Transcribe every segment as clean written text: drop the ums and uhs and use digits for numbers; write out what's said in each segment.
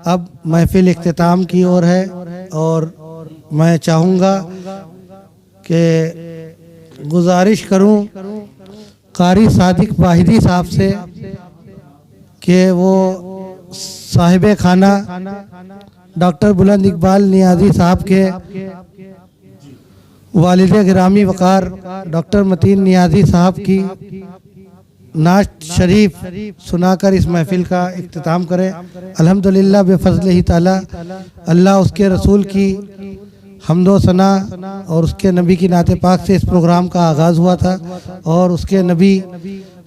अब महफिल इख्तिताम की ओर है और मैं चाहूँगा कि गुजारिश करूँ कारी सादिक वाहिदी साहब से कि वो साहिब खाना डॉक्टर बुलंद इकबाल नियाज़ी साहब के वालिद गिरामी वक़ार डॉक्टर मतीन नियाज़ी साहब की नात शरीफ सुनाकर इस महफिल का इख्तिताम करें। अल्हम्दुलिल्लाह बेफज़्लिही ताला अल्लाह उसके रसूल की हम्दो सना और उसके नबी की नाते पाक से इस प्रोग्राम का आगाज़ हुआ था और उसके नबी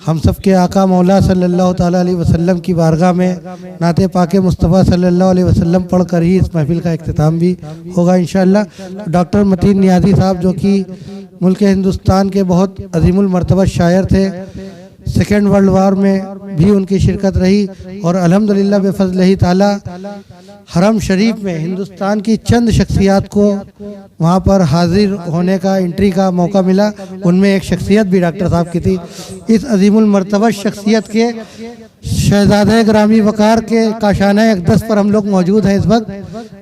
हम सब के आका मौला सल्लल्लाहु ताला अलैहि वसल्लम की बारगाह में नाते पाके मुस्तफ़ा सल्लल्लाहु अलैहि वसल्लम पढ़कर ही इस महफिल का इख्तिताम भी होगा इंशाअल्लाह। डॉक्टर मतीन नियाज़ी साहब जो कि मुल्क हिंदुस्तान के बहुत अज़ीमुल मर्तबा शायर थे, सेकेंड वर्ल्ड वार में भी उनकी शिरकत रही और अल्हम्दुलिल्लाह बेफज़्लिही ताला हरम शरीफ में हिंदुस्तान की चंद शख्सियात को वहाँ पर हाजिर होने का एंट्री का मौका मिला। उनमें एक शख्सियत भी डॉक्टर साहब की थी। इस अज़ीमुल मर्तबा शख्सियत के शहज़ादे ग्रामी वक़ार के काशाना अक़दस पर हम लोग मौजूद हैं इस वक्त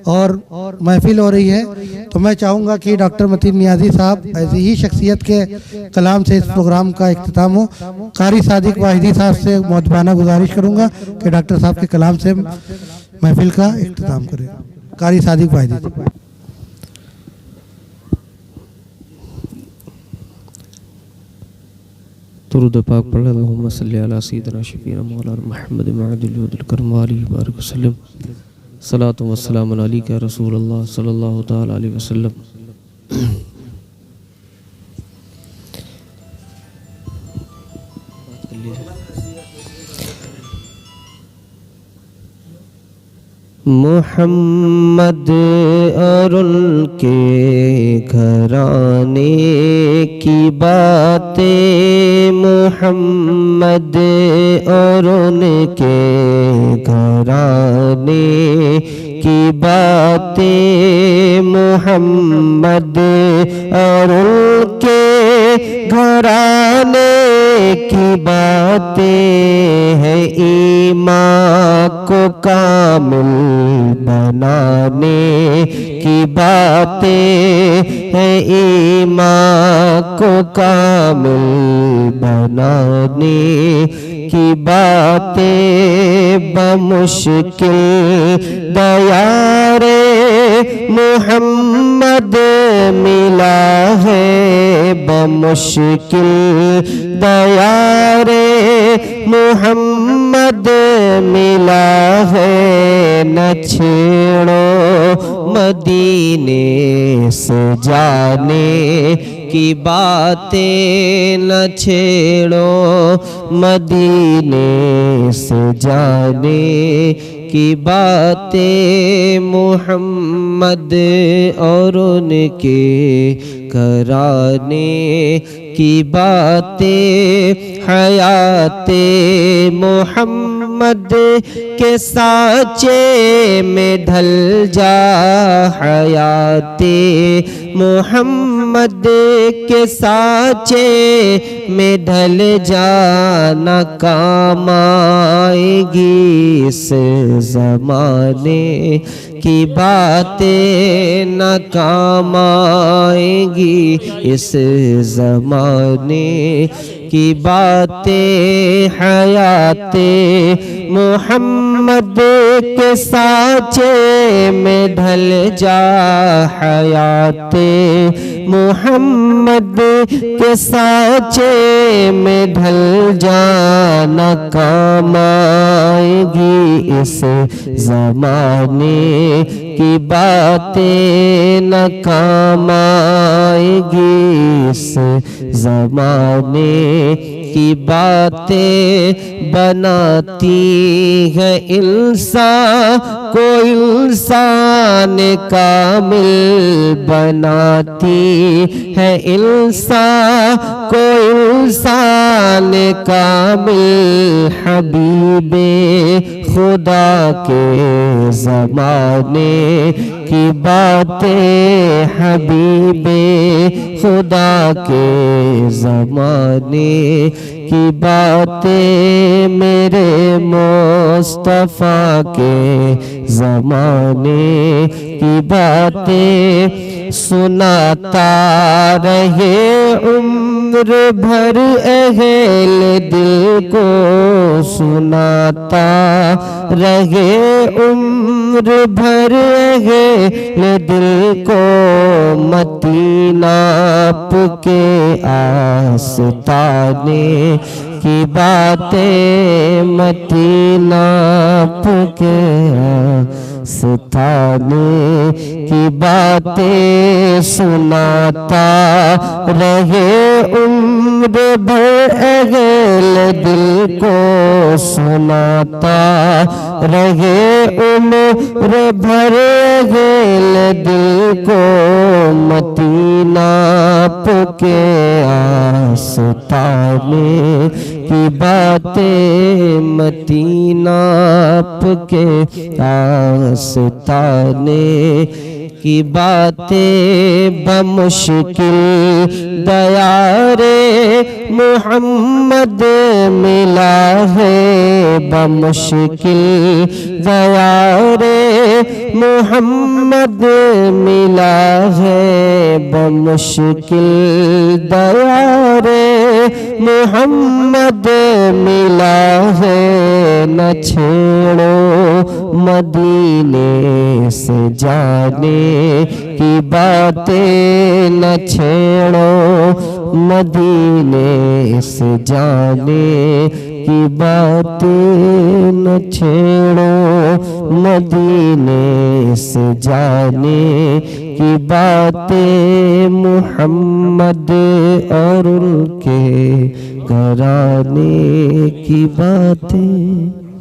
और महफिल हो रही है। तो मैं चाहूँगा कि डॉक्टर मतीन नियाज़ी साहब ऐसी ही शख्सियत के कलाम से इस प्रोग्राम का इख्तिताम हो। कारी सादिक वाहिदी साहब से मुअद्दबाना गुजारिश करूँगा कि डॉक्टर साहब के कलाम से महफिल का इख्तिताम करें। कारी सादिक वाहिदी साहब। दुरूद पाक पढ़ अल्लाहुम्मा सल्ली अला सय्यिदिना शफीना मौलाना मुहम्मद मअदुल वदुल करम अलैहि बारिक वसल्लम सलातु व सलाम अलैका रसूलुल्लाह सल्लल्लाहु तआला अलैहि वसल्लम। मोहम्मद और उनके घराने की बातें, मोहम्मद और उनके घराने की बातें, मोहम्मद और उनके घराने की बातें हैं ईमान को कामिल बनाने की बातें हैं, ईमान को कामिल बनाने की बातें। बमुश्किल दयारे मोहम्मद मिला है, बमुश्किल दयारे मोहम्मद मिला है। न छेड़ो मदीने से जाने की बातें, न छेड़ो मदीने से जाने की बातें, मोहम्मद और उनके घराने की बातें। हयाते मोहम्मद के साँचे में ढल जा, हयाते मोहम्मद के साँचे में ढल जाना काम आएगी इस ज़माने की बातें, न काम आएगी इस ज़माने की बातें। हयाते मोहम्मद के साँचे में ढल जा, हयाते मोहम्मद के साँचे में ढल जाना काम आएगी इस ज़माने की बातें, न काम आएगी इस ज़माने की बातें। बनाती है इंसान को इंसान कामिल, बनाती है इंसान को इंसान कामिल। हबीबे खुदा के ज़माने की बातें, हबीबे खुदा के ज़माने की बातें, मेरे मुस्तफा के ज़माने की बातें सुनाता रहे उम्र भर अहले दिल को, सुनाता रहे उम्र भर अहले दिल को, मदीना के आस्ताने की बातें, मदीना के आस्ताने की बातें सुनाता रहे उम्र भर अहले दिल को, सुनाता रहे उम्र भर अहले दिल को, मदीना के आस्ताने की बातें, मदीना के आस्ताने की बातें, बमुश्किल दयारे मोहम्मद मिला है, बमुश्किल दयारे मोहम्मद मिला है, बमुश्किल दयारे मोहम्मद मिला है, न छेड़ो मदीने से जाने की बातें, न छेड़ो मदीने से जाने की बातें, न छेड़ो मदीने से जाने की बातें, मुहम्मद और उनके घराने की बातें।